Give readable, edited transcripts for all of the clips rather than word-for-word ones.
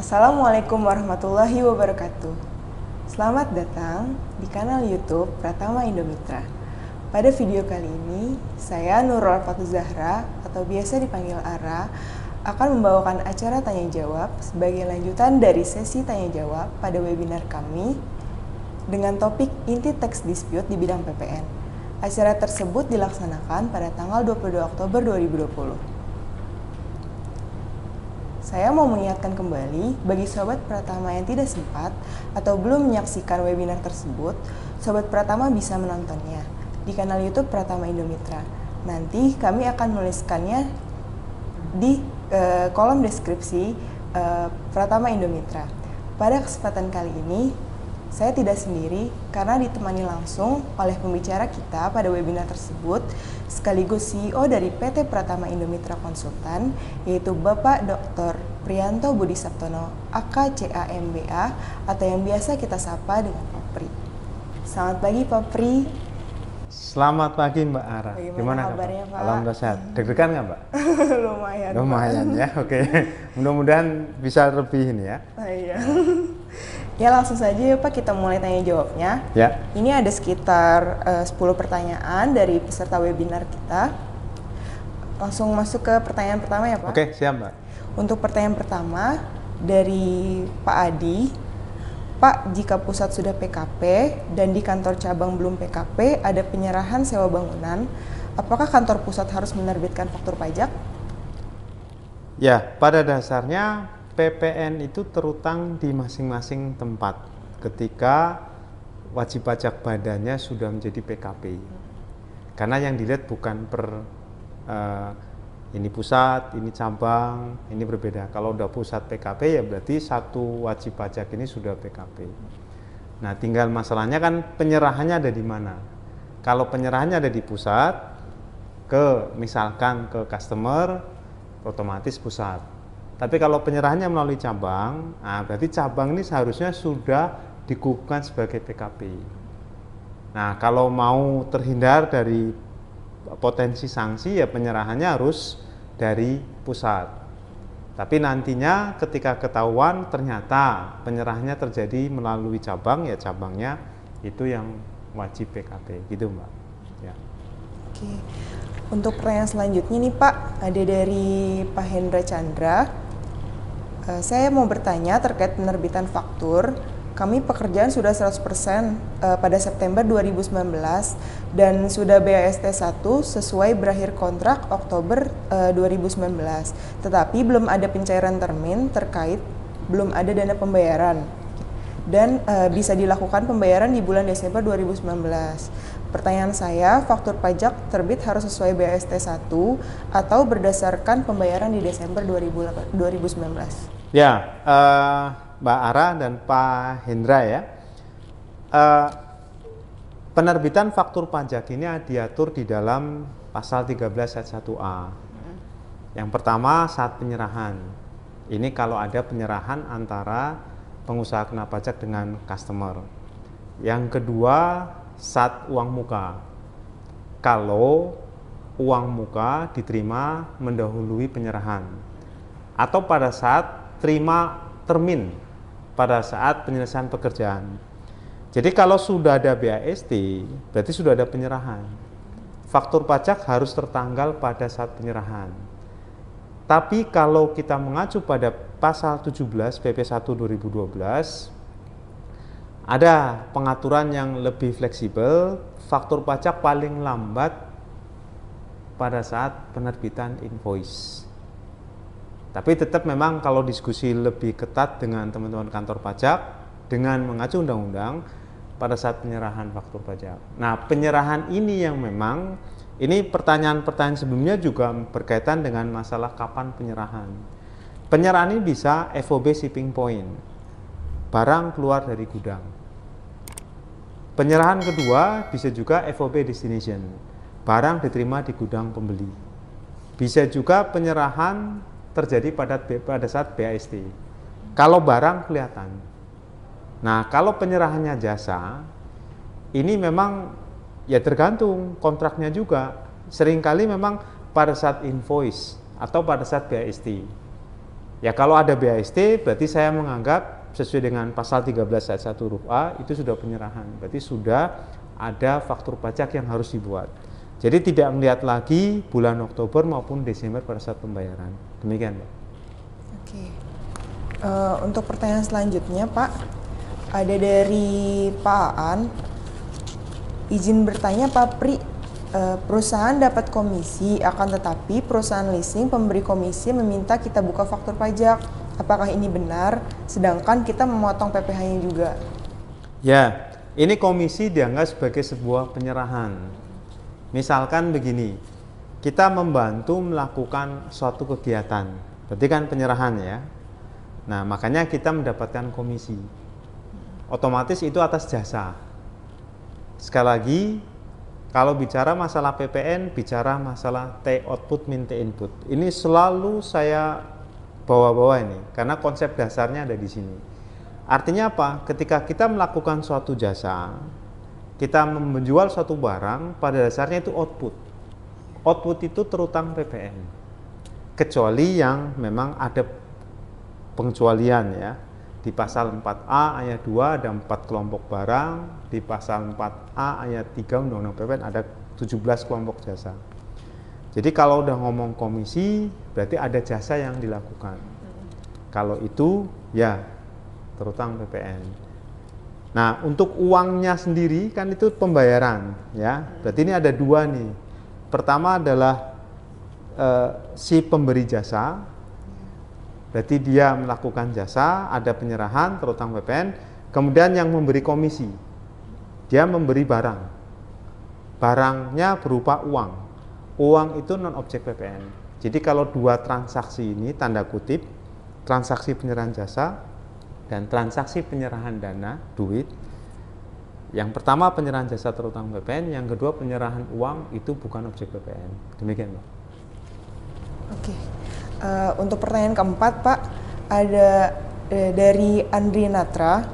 Assalamualaikum warahmatullahi wabarakatuh. Selamat datang di kanal YouTube Pratama Indomitra. Pada video kali ini, saya Nurul Alfatul Zahra atau biasa dipanggil Ara akan membawakan acara tanya jawab sebagai lanjutan dari sesi tanya jawab pada webinar kami dengan topik inti teks dispute di bidang PPN. Acara tersebut dilaksanakan pada tanggal 22 Oktober 2020. Saya mau mengingatkan kembali bagi Sobat Pratama yang tidak sempat atau belum menyaksikan webinar tersebut, Sobat Pratama bisa menontonnya di kanal YouTube Pratama Indomitra. Nanti kami akan menuliskannya di kolom deskripsi Pratama Indomitra. Pada kesempatan kali ini, saya tidak sendiri karena ditemani langsung oleh pembicara kita pada webinar tersebut, sekaligus CEO dari PT Pratama Indomitra Konsultan, yaitu Bapak Dr. Priyanto Budi Saptono, AKCA MBA, atau yang biasa kita sapa dengan Pak Pri. Selamat pagi Pak Pri. Selamat pagi Mbak Ara. Gimana kabarnya Pak? Alhamdulillah sehat. Deg-degan nggak Mbak? Lumayan. Lumayan Pak. Ya, oke. Mudah-mudahan bisa lebih ini ya. Iya. Ya langsung saja ya Pak, kita mulai tanya jawabnya. Ya. Ini ada sekitar 10 pertanyaan dari peserta webinar kita. Langsung masuk ke pertanyaan pertama ya Pak. Oke, siap Mbak. Untuk pertanyaan pertama dari Pak Adi. Pak, jika pusat sudah PKP dan di kantor cabang belum PKP ada penyerahan sewa bangunan, apakah kantor pusat harus menerbitkan faktur pajak? Ya, pada dasarnya PPN itu terutang di masing-masing tempat ketika wajib pajak badannya sudah menjadi PKP. Karena yang dilihat bukan per ini pusat, ini cabang, ini berbeda. Kalau udah pusat PKP ya berarti satu wajib pajak ini sudah PKP. Nah, tinggal masalahnya kan penyerahannya ada di mana. Kalau penyerahannya ada di pusat, misalkan ke customer, otomatis pusat. Tapi kalau penyerahannya melalui cabang, berarti cabang ini seharusnya sudah dikukuhkan sebagai PKP. Nah, kalau mau terhindar dari potensi sanksi, ya penyerahannya harus dari pusat. Tapi nantinya ketika ketahuan ternyata penyerahannya terjadi melalui cabang, ya cabangnya itu yang wajib PKP, gitu Mbak. Ya. Oke. Untuk pertanyaan selanjutnya nih Pak, ada dari Pak Hendra Chandra. Saya mau bertanya terkait penerbitan faktur. Kami pekerjaan sudah 100% pada September 2019 dan sudah BAST 1 sesuai berakhir kontrak Oktober 2019. Tetapi belum ada pencairan termin terkait belum ada dana pembayaran. Dan bisa dilakukan pembayaran di bulan Desember 2019. Pertanyaan saya, faktur pajak terbit harus sesuai BAST 1 atau berdasarkan pembayaran di Desember 2019? Ya, Mbak Ara dan Pak Hendra ya. Penerbitan faktur pajak ini diatur di dalam pasal 13 ayat 1A. Yang pertama saat penyerahan. Ini kalau ada penyerahan antara pengusaha kena pajak dengan customer. Yang kedua saat uang muka. Kalau uang muka diterima mendahului penyerahan. Atau pada saat terima termin pada saat penyelesaian pekerjaan. Jadi kalau sudah ada BAST, berarti sudah ada penyerahan. Faktur pajak harus tertanggal pada saat penyerahan. Tapi kalau kita mengacu pada pasal 17 PP 1 2012, ada pengaturan yang lebih fleksibel, faktur pajak paling lambat pada saat penerbitan invoice. Tapi tetap memang kalau diskusi lebih ketat dengan teman-teman kantor pajak dengan mengacu undang-undang pada saat penyerahan faktur pajak. Nah, penyerahan ini yang memang ini pertanyaan-pertanyaan sebelumnya juga berkaitan dengan masalah kapan penyerahan. Penyerahan ini bisa FOB shipping point, barang keluar dari gudang. Penyerahan kedua bisa juga FOB destination, barang diterima di gudang pembeli. Bisa juga penyerahan terjadi pada saat BAST. Kalau barang kelihatan. Nah, kalau penyerahannya jasa, ini memang ya tergantung kontraknya juga. Seringkali memang pada saat invoice atau pada saat BAST. Ya kalau ada BAST berarti saya menganggap sesuai dengan pasal 13 ayat 1 huruf A itu sudah penyerahan. Berarti sudah ada faktur pajak yang harus dibuat. Jadi tidak melihat lagi bulan Oktober maupun Desember pada saat pembayaran. Demikian, Pak. Oke. Untuk pertanyaan selanjutnya, Pak, ada dari Pak Aan. Izin bertanya, Pak Pri, perusahaan dapat komisi, akan tetapi perusahaan leasing pemberi komisi meminta kita buka faktur pajak. Apakah ini benar? Sedangkan kita memotong PPh-nya juga. Ya, ini komisi dianggap sebagai sebuah penyerahan. Misalkan begini, kita membantu melakukan suatu kegiatan, berarti kan penyerahan ya. Nah, makanya kita mendapatkan komisi. Otomatis itu atas jasa. Sekali lagi, kalau bicara masalah PPN, bicara masalah T output min T input. Ini selalu saya bawa-bawa ini, karena konsep dasarnya ada di sini. Artinya apa? Ketika kita melakukan suatu jasa, kita menjual suatu barang, pada dasarnya itu output. Output itu terutang PPN. Kecuali yang memang ada pengecualian ya. Di pasal 4A ayat 2 ada 4 kelompok barang, di pasal 4A ayat 3 Undang-Undang PPN ada 17 kelompok jasa. Jadi kalau udah ngomong komisi, berarti ada jasa yang dilakukan. Kalau itu ya terutang PPN. Nah, untuk uangnya sendiri kan itu pembayaran ya. Berarti ini ada dua nih. Pertama adalah si pemberi jasa. Berarti dia melakukan jasa, ada penyerahan terutang PPN. Kemudian yang memberi komisi, dia memberi barang. Barangnya berupa uang. Uang itu non objek PPN. Jadi kalau dua transaksi ini tanda kutip, transaksi penyerahan jasa dan transaksi penyerahan dana, duit. Yang pertama penyerahan jasa terutang PPN, yang kedua penyerahan uang itu bukan objek PPN. Demikian, Pak. Oke. Untuk pertanyaan keempat, Pak, ada dari Andri Natra.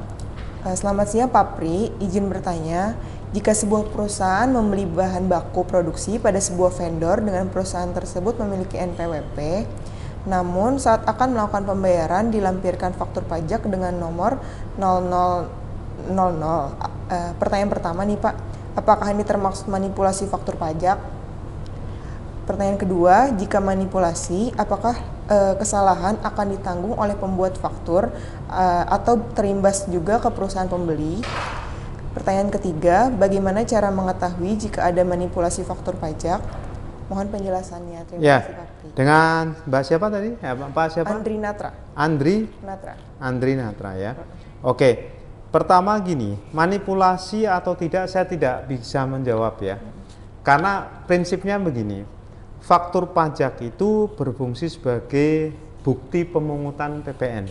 Selamat siang, Pak Pri. Izin bertanya, jika sebuah perusahaan membeli bahan baku produksi pada sebuah vendor dengan perusahaan tersebut memiliki NPWP, namun saat akan melakukan pembayaran dilampirkan faktur pajak dengan nomor 0000. Pertanyaan pertama nih, Pak, apakah ini termaksud manipulasi faktur pajak? Pertanyaan kedua, jika manipulasi, apakah kesalahan akan ditanggung oleh pembuat faktur atau terimbas juga ke perusahaan pembeli? Pertanyaan ketiga, bagaimana cara mengetahui jika ada manipulasi faktur pajak? Mohon penjelasannya. Terima kasih, Pak Pri. Dengan Mbak siapa tadi? Ya, Pak siapa? Andri Natra. Andri Natra ya. Oke. Pertama gini, manipulasi atau tidak saya tidak bisa menjawab ya. Karena prinsipnya begini. Faktur pajak itu berfungsi sebagai bukti pemungutan PPN.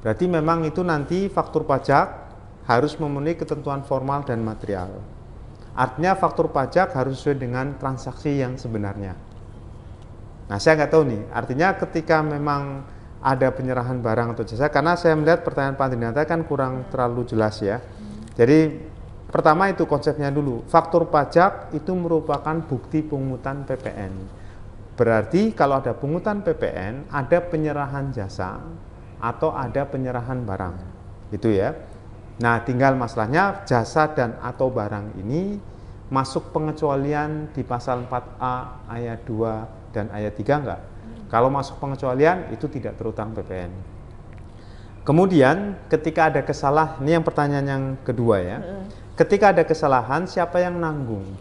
Berarti memang itu nanti faktur pajak harus memenuhi ketentuan formal dan material. Artinya faktur pajak harus sesuai dengan transaksi yang sebenarnya. Nah, saya nggak tahu nih, artinya ketika memang ada penyerahan barang atau jasa, karena saya melihat pertanyaan Pak Andrinata kan kurang terlalu jelas ya. Jadi pertama itu konsepnya dulu, faktur pajak itu merupakan bukti pungutan PPN. Berarti kalau ada pungutan PPN, ada penyerahan jasa atau ada penyerahan barang. Itu ya. Nah, tinggal masalahnya jasa dan atau barang ini masuk pengecualian di pasal 4A ayat 2 dan ayat 3 enggak? Kalau masuk pengecualian itu tidak terutang PPN. Kemudian ketika ada kesalahan, ini yang pertanyaan yang kedua ya. Ketika ada kesalahan, siapa yang nanggung?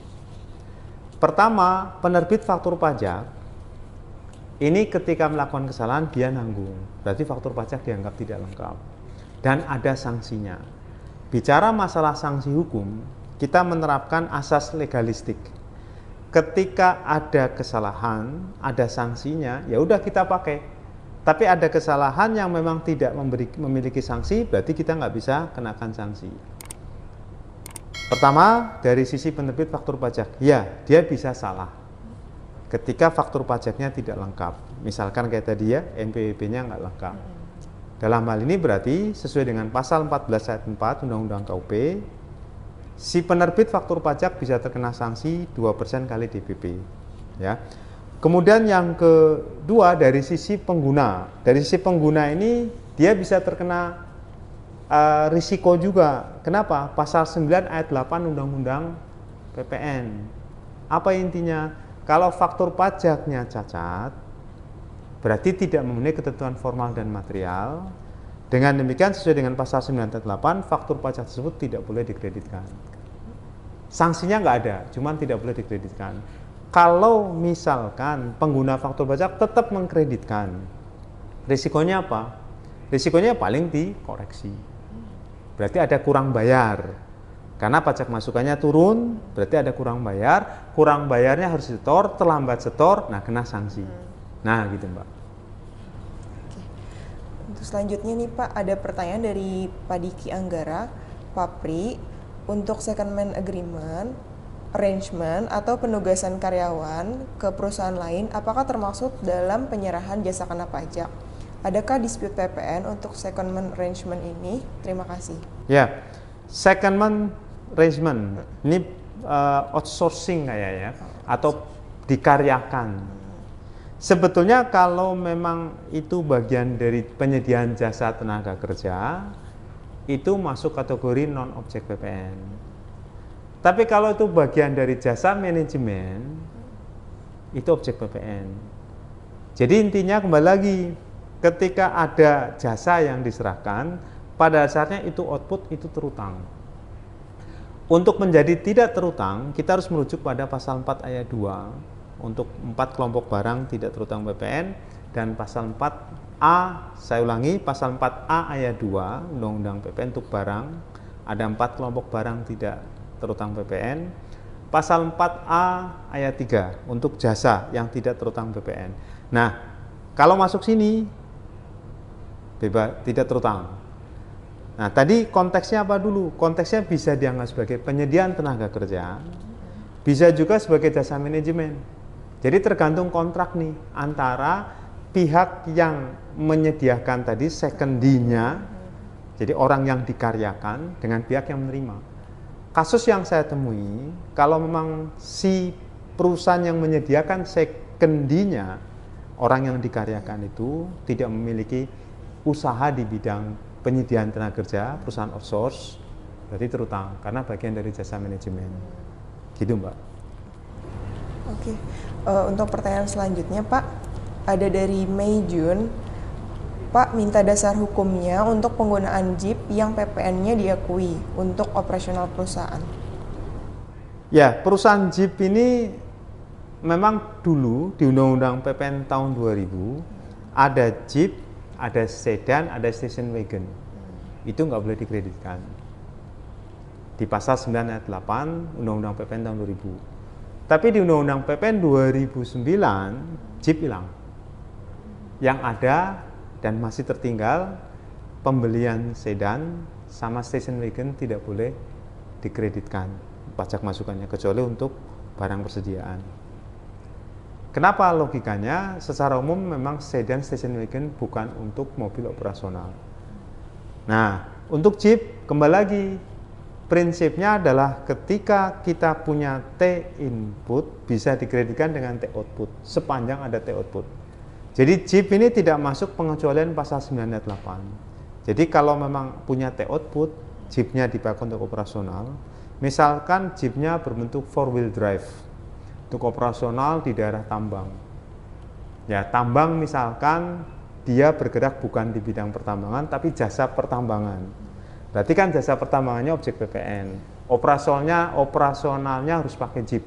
Pertama, penerbit faktur pajak, ini ketika melakukan kesalahan, dia nanggung. Berarti faktur pajak dianggap tidak lengkap. Dan ada sanksinya. Bicara masalah sanksi hukum, kita menerapkan asas legalistik. Ketika ada kesalahan, ada sanksinya, ya udah kita pakai. Tapi ada kesalahan yang memang tidak memiliki sanksi, berarti kita nggak bisa kenakan sanksi. Pertama, dari sisi penerbit faktur pajak, ya dia bisa salah ketika faktur pajaknya tidak lengkap. Misalkan kayak tadi ya, NPWP-nya nggak lengkap. Dalam hal ini berarti sesuai dengan pasal 14 ayat 4 Undang-Undang KUP, si penerbit faktur pajak bisa terkena sanksi 2% kali DPP. Ya. Kemudian yang kedua dari sisi pengguna. Dari sisi pengguna ini dia bisa terkena risiko juga. Kenapa? Pasal 9 ayat 8 Undang-Undang PPN. Apa intinya? Kalau faktur pajaknya cacat, berarti tidak memenuhi ketentuan formal dan material. Dengan demikian sesuai dengan pasal 9 ayat 8, faktur pajak tersebut tidak boleh dikreditkan. Sanksinya nggak ada, cuman tidak boleh dikreditkan. Kalau misalkan pengguna faktur pajak tetap mengkreditkan, risikonya apa? Risikonya paling dikoreksi. Berarti ada kurang bayar. Karena pajak masukannya turun, berarti ada kurang bayar. Kurang bayarnya harus setor, terlambat setor, nah kena sanksi. Nah gitu Mbak. Untuk selanjutnya nih Pak, ada pertanyaan dari Pak Diki Anggara, Papri, untuk secondment agreement, arrangement atau penugasan karyawan ke perusahaan lain, apakah termasuk dalam penyerahan jasa kena pajak? Adakah dispute PPN untuk secondment arrangement ini? Terima kasih. Ya, secondment arrangement ini outsourcing kayak ya, atau dikaryakan. Sebetulnya kalau memang itu bagian dari penyediaan jasa tenaga kerja, itu masuk kategori non-objek PPN. Tapi kalau itu bagian dari jasa manajemen, itu objek PPN. Jadi intinya kembali lagi, ketika ada jasa yang diserahkan, pada dasarnya itu output, itu terutang. Untuk menjadi tidak terutang, kita harus merujuk pada pasal 4 ayat 2, untuk 4 kelompok barang tidak terutang PPN, dan pasal 4A, saya ulangi, pasal 4A ayat 2, Undang-Undang PPN untuk barang, ada 4 kelompok barang tidak terutang PPN. Pasal 4A ayat 3 untuk jasa yang tidak terutang PPN. Nah, kalau masuk sini bebas tidak terutang. Nah, tadi konteksnya apa dulu? Konteksnya bisa dianggap sebagai penyediaan tenaga kerja, bisa juga sebagai jasa manajemen. Jadi tergantung kontrak nih antara pihak yang menyediakan tadi secondinya, jadi orang yang dikaryakan, dengan pihak yang menerima. Kasus yang saya temui, kalau memang si perusahaan yang menyediakan secondinya, orang yang dikaryakan itu tidak memiliki usaha di bidang penyediaan tenaga kerja, perusahaan outsource, berarti terutang, karena bagian dari jasa manajemen. Gitu Mbak. Oke, untuk pertanyaan selanjutnya Pak, ada dari Mei Jun. Pak minta dasar hukumnya untuk penggunaan JIP yang PPN-nya diakui untuk operasional perusahaan. Ya, perusahaan JIP ini memang dulu di Undang-Undang PPN tahun 2000 ada JIP, ada sedan, ada station wagon. Itu nggak boleh dikreditkan. Di pasal 9 ayat 8 Undang-Undang PPN tahun 2000. Tapi di Undang-Undang PPN 2009 JIP hilang. Yang ada dan masih tertinggal pembelian sedan sama station wagon tidak boleh dikreditkan pajak masukannya kecuali untuk barang persediaan. Kenapa logikanya? Secara umum memang sedan station wagon bukan untuk mobil operasional. Nah, untuk JIP kembali lagi prinsipnya adalah ketika kita punya T input bisa dikreditkan dengan T output sepanjang ada T output. Jadi JIP ini tidak masuk pengecualian pasal 9 ayat 8. Jadi kalau memang punya T output, JIP-nya dipakai untuk operasional. Misalkan JIP-nya berbentuk 4-wheel drive untuk operasional di daerah tambang. Ya, tambang misalkan dia bergerak bukan di bidang pertambangan tapi jasa pertambangan. Berarti kan jasa pertambangannya objek PPN. Operasionalnya harus pakai JIP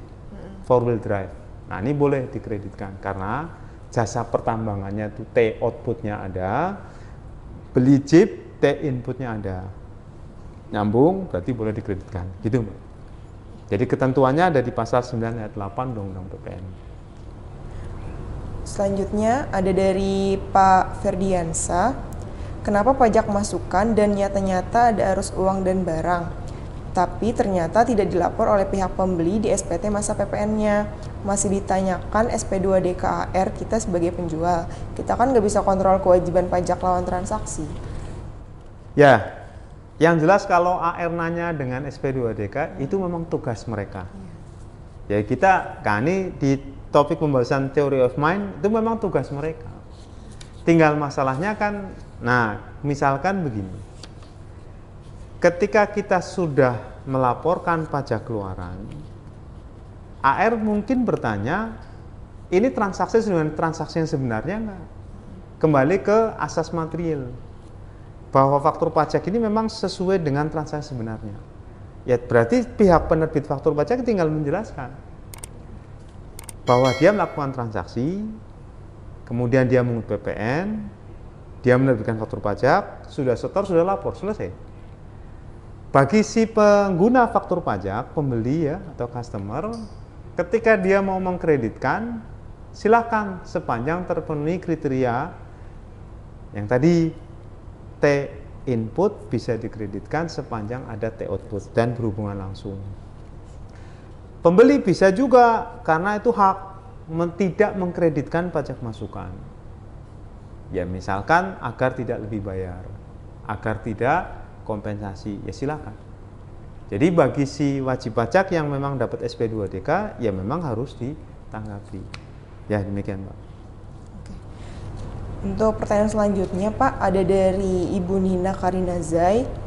4-wheel drive. Nah, ini boleh dikreditkan karena jasa pertambangannya itu T outputnya ada, beli JIP T inputnya ada, nyambung berarti boleh dikreditkan, gitu Mbak. Jadi ketentuannya ada di pasal 9 ayat 8 Undang-Undang PPN. Selanjutnya ada dari Pak Ferdiansa, kenapa pajak masukan dan nyata-nyata ada arus uang dan barang, tapi ternyata tidak dilapor oleh pihak pembeli di SPT masa PPN-nya. Masih ditanyakan SP2 DKAR kita sebagai penjual. Kita kan nggak bisa kontrol kewajiban pajak lawan transaksi. Ya, yang jelas kalau AR nanya dengan SP2DK itu memang tugas mereka. Ya kita, ini di topik pembahasan theory of mind itu memang tugas mereka. Tinggal masalahnya kan, nah misalkan begini, ketika kita sudah melaporkan pajak keluaran, AR mungkin bertanya, ini transaksi dengan transaksi yang sebenarnya enggak? Kembali ke asas material, bahwa faktur pajak ini memang sesuai dengan transaksi sebenarnya. Ya berarti pihak penerbit faktur pajak tinggal menjelaskan bahwa dia melakukan transaksi, kemudian dia mengungut PPN, dia menerbitkan faktur pajak, sudah setor, sudah lapor, selesai. Bagi si pengguna faktur pajak, pembeli ya atau customer, ketika dia mau mengkreditkan, silakan sepanjang terpenuhi kriteria yang tadi T input bisa dikreditkan sepanjang ada T output dan berhubungan langsung. Pembeli bisa juga karena itu hak tidak mengkreditkan pajak masukan. Ya misalkan agar tidak lebih bayar, agar tidak kompensasi, ya silakan. Jadi bagi si wajib pajak yang memang dapat SP2DK, ya memang harus ditanggapi. Ya demikian Pak. Oke. Untuk pertanyaan selanjutnya Pak, ada dari Ibu Nina Karina Zai.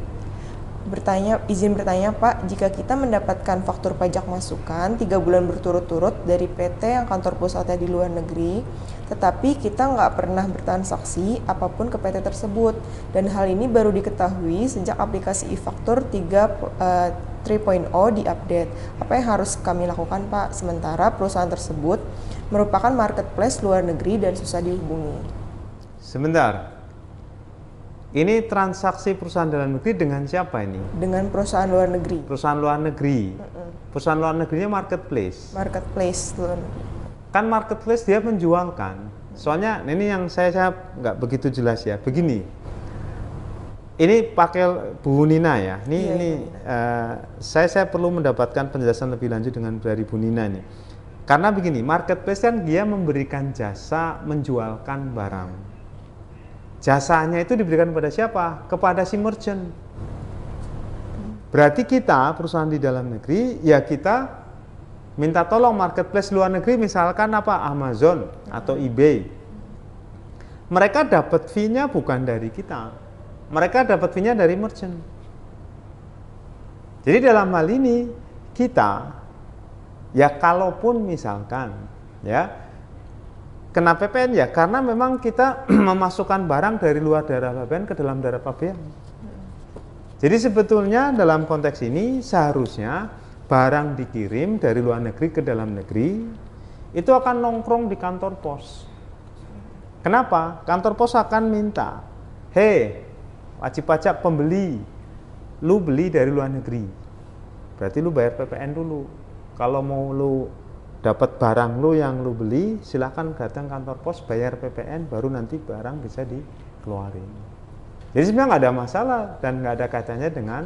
Izin bertanya Pak, jika kita mendapatkan faktur pajak masukan 3 bulan berturut-turut dari PT yang kantor pusatnya di luar negeri, tetapi kita nggak pernah bertransaksi apapun ke PT tersebut, dan hal ini baru diketahui sejak aplikasi e-faktur 3.0 diupdate. Apa yang harus kami lakukan Pak? Sementara perusahaan tersebut merupakan marketplace luar negeri dan susah dihubungi. Sebentar. Ini transaksi perusahaan dalam negeri dengan siapa ini? Dengan perusahaan luar negeri. Perusahaan luar negeri. Perusahaan luar negerinya marketplace. Marketplace luar negeri. Kan marketplace dia menjualkan. Soalnya ini yang saya nggak begitu jelas ya. Begini. Ini pakai Bu Nina ya. Saya perlu mendapatkan penjelasan lebih lanjut dengan dari Bu Nina nih. Karena begini, marketplace kan dia memberikan jasa menjualkan barang. Jasanya itu diberikan kepada siapa? Kepada si merchant. Berarti kita perusahaan di dalam negeri, ya kita minta tolong marketplace luar negeri, misalkan apa? Amazon atau eBay. Mereka dapat fee-nya bukan dari kita. Mereka dapat fee-nya dari merchant. Jadi dalam hal ini kita, ya kalaupun misalkan, ya kena PPN ya, karena memang kita memasukkan barang dari luar daerah pabean ke dalam daerah pabean. Jadi sebetulnya dalam konteks ini seharusnya barang dikirim dari luar negeri ke dalam negeri itu akan nongkrong di kantor pos. Kenapa? Kantor pos akan minta, hei wajib pajak pembeli, lu beli dari luar negeri, berarti lu bayar PPN dulu. Kalau mau lu dapat barang lu yang lu beli, silahkan datang kantor pos, bayar PPN, baru nanti barang bisa dikeluarin. Jadi sebenarnya nggak ada masalah dan nggak ada kaitannya dengan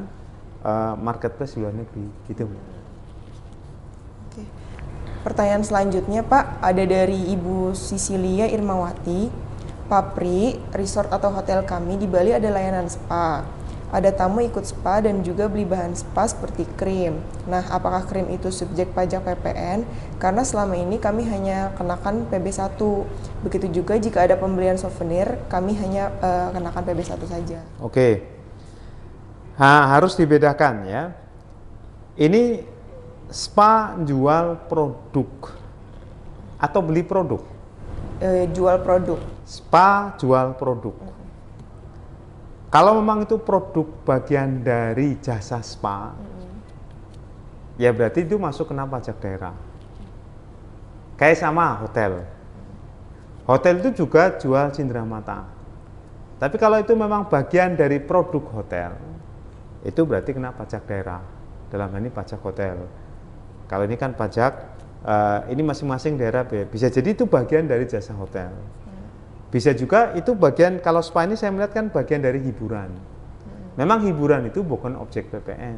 marketplace luar negeri, gitu. Oke. Pertanyaan selanjutnya Pak, ada dari Ibu Sisilia Irmawati. Papri, resort atau hotel kami di Bali ada layanan spa. Ada tamu ikut spa dan juga beli bahan spa seperti krim. Nah, apakah krim itu subjek pajak PPN? Karena selama ini kami hanya kenakan PB1. Begitu juga jika ada pembelian souvenir, kami hanya kenakan PB1 saja. Oke. Harus dibedakan ya. Ini spa jual produk atau beli produk? Jual produk. Spa jual produk. Kalau memang itu produk bagian dari jasa spa, ya berarti itu masuk kena pajak daerah. Kayak sama hotel. Hotel itu juga jual cindera mata. Tapi kalau itu memang bagian dari produk hotel, itu berarti kena pajak daerah. Dalam hal ini pajak hotel. Kalau ini kan pajak, ini masing-masing daerah bisa jadi itu bagian dari jasa hotel. Bisa juga itu bagian, kalau spa ini saya melihat kan bagian dari hiburan. Memang hiburan itu bukan objek PPN,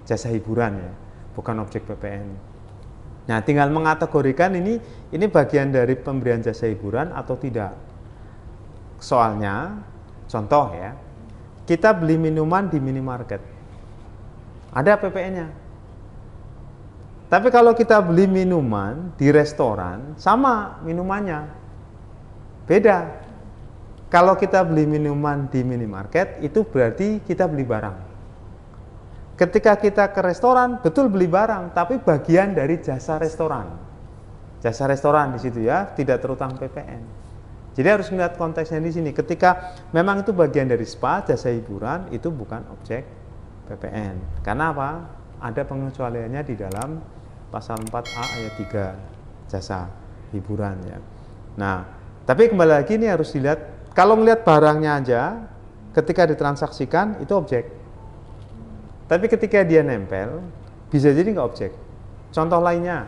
jasa hiburan ya, bukan objek PPN. Nah, tinggal mengategorikan ini bagian dari pemberian jasa hiburan atau tidak. Soalnya, contoh ya, kita beli minuman di minimarket, ada PPN-nya. Tapi kalau kita beli minuman di restoran, sama minumannya. Beda. Kalau kita beli minuman di minimarket, itu berarti kita beli barang. Ketika kita ke restoran, betul beli barang, tapi bagian dari jasa restoran. Jasa restoran di situ ya, tidak terutang PPN. Jadi harus melihat konteksnya di sini. Ketika memang itu bagian dari spa, jasa hiburan, itu bukan objek PPN. Karena apa? Ada pengecualiannya di dalam pasal 4A ayat 3 jasa hiburan ya. Nah, tapi kembali lagi ini harus dilihat, kalau melihat barangnya aja ketika ditransaksikan itu objek. Tapi ketika dia nempel bisa jadi nggak objek. Contoh lainnya,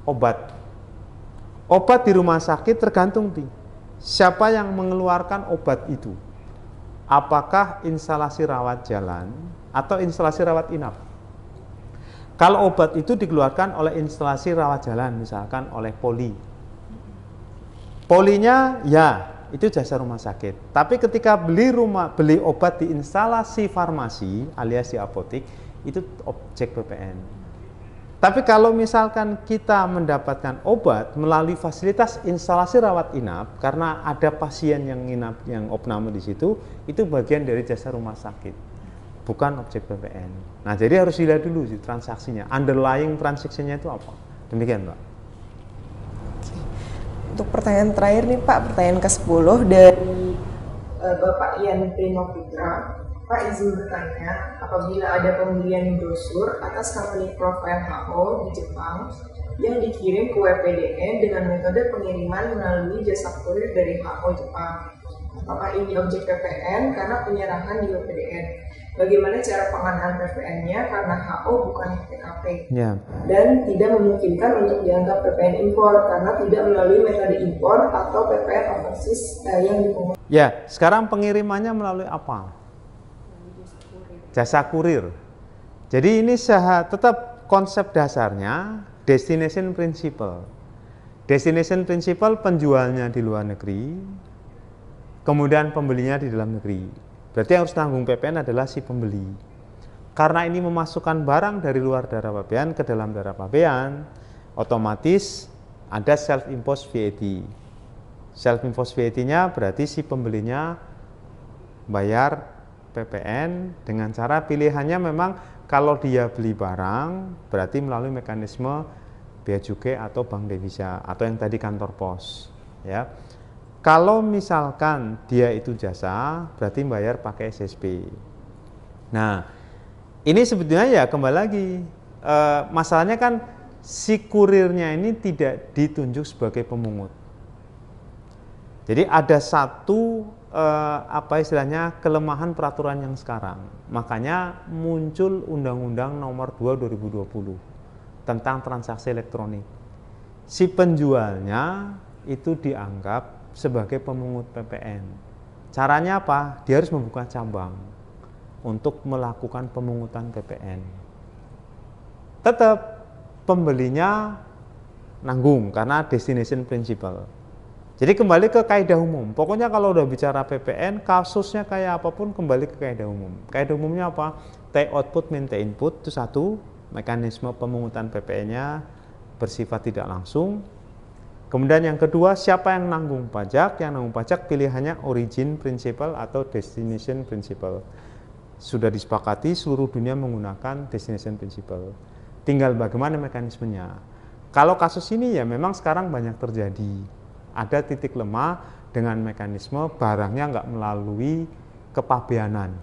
obat. Obat di rumah sakit tergantung siapa yang mengeluarkan obat itu. Apakah instalasi rawat jalan atau instalasi rawat inap? Kalau obat itu dikeluarkan oleh instalasi rawat jalan, misalkan oleh poli. Polinya ya, itu jasa rumah sakit. Tapi ketika beli obat di instalasi farmasi alias di apotek, itu objek PPN. Tapi kalau misalkan kita mendapatkan obat melalui fasilitas instalasi rawat inap karena ada pasien yang nginap yang opname di situ, itu bagian dari jasa rumah sakit. Bukan objek PPN. Nah, jadi harus dilihat dulu sih transaksinya, underlying transaksinya itu apa. Demikian, Mbak. Untuk pertanyaan terakhir nih Pak, pertanyaan ke-10 dari Bapak Ian Primopitra. Pak, izin bertanya, apabila ada pembelian brosur atas company profile HO di Jepang yang dikirim ke WPDN dengan metode pengiriman melalui jasa kurir dari HO Jepang, apakah ini objek PPN karena penyerahan di WPDN? Bagaimana cara pengenaan PPN-nya karena HO bukan PKP Ya. dan tidak memungkinkan untuk dianggap PPN impor karena tidak melalui metode impor atau PPN overseas yang dipungut. Ya, sekarang pengirimannya melalui apa? Jasa kurir. Jadi ini tetap konsep dasarnya destination principle. Destination principle penjualnya di luar negeri, kemudian pembelinya di dalam negeri. Berarti yang harus tanggung PPN adalah si pembeli. Karena ini memasukkan barang dari luar daerah pabean ke dalam daerah pabean, otomatis ada self-imposed VAT. Self-imposed VAT-nya berarti si pembelinya bayar PPN dengan cara pilihannya memang kalau dia beli barang berarti melalui mekanisme bea cukai atau bank devisa atau yang tadi kantor pos ya. Kalau misalkan dia itu jasa, berarti bayar pakai SSP. Nah, ini sebetulnya ya kembali lagi, masalahnya kan si kurirnya ini tidak ditunjuk sebagai pemungut. Jadi ada satu kelemahan peraturan yang sekarang. Makanya muncul Undang-Undang Nomor 2 2020 tentang transaksi elektronik. Si penjualnya itu dianggap sebagai pemungut PPN. Caranya apa? Dia harus membuka cabang untuk melakukan pemungutan PPN. Tetap pembelinya nanggung karena destination principle. Jadi kembali ke kaidah umum. Pokoknya kalau udah bicara PPN, kasusnya kayak apapun kembali ke kaidah umum. Kaidah umumnya apa? T output min T input itu satu, mekanisme pemungutan PPN-nya bersifat tidak langsung. Kemudian yang kedua, siapa yang nanggung pajak? Yang nanggung pajak pilihannya origin principle atau destination principle. Sudah disepakati seluruh dunia menggunakan destination principle. Tinggal bagaimana mekanismenya. Kalau kasus ini ya memang sekarang banyak terjadi. Ada titik lemah dengan mekanisme barangnya nggak melalui kepabeanan.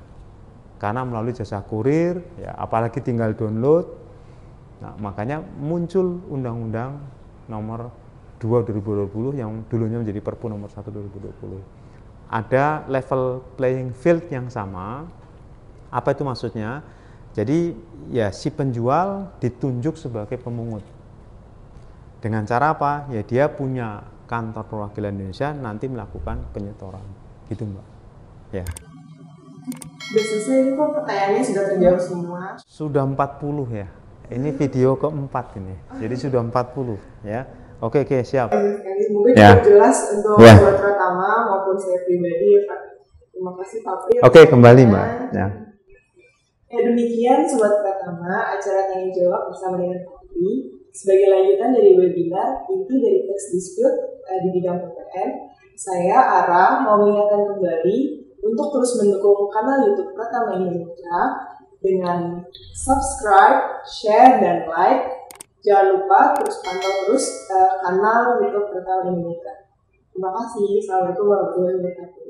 Karena melalui jasa kurir, ya apalagi tinggal download. Nah, makanya muncul Undang-Undang Nomor 2 2020 yang dulunya menjadi Perpu Nomor 1 2020. Ada level playing field yang sama. Apa itu maksudnya? Jadi ya si penjual ditunjuk sebagai pemungut. Dengan cara apa? Ya dia punya kantor perwakilan Indonesia nanti melakukan penyetoran. Gitu, Mbak. Ya. Sudah selesai ini kok, pertanyaannya sudah terjawab semua. Sudah 40 ya. Ini video keempat ini. Jadi sudah 40 ya. Oke, siap. Mungkin ya. Cukup jelas untuk sobat Pratama maupun saya pribadi ya Pak. Terima kasih Pak Pri. Oke, kembali Mbak. Ya. Demikian sobat Pratama, acara tanya jawab bersama dengan Pak Pri. Sebagai lanjutan dari webinar inti dari tax dispute di bidang PPN, saya Ara mau mengingatkan kembali untuk terus mendukung kanal YouTube Pratama Indonesia dengan subscribe, share, dan like. Jangan lupa terus pantau terus kanal YouTube Pratama Indonesia. Terima kasih. Assalamualaikum warahmatullahi wabarakatuh.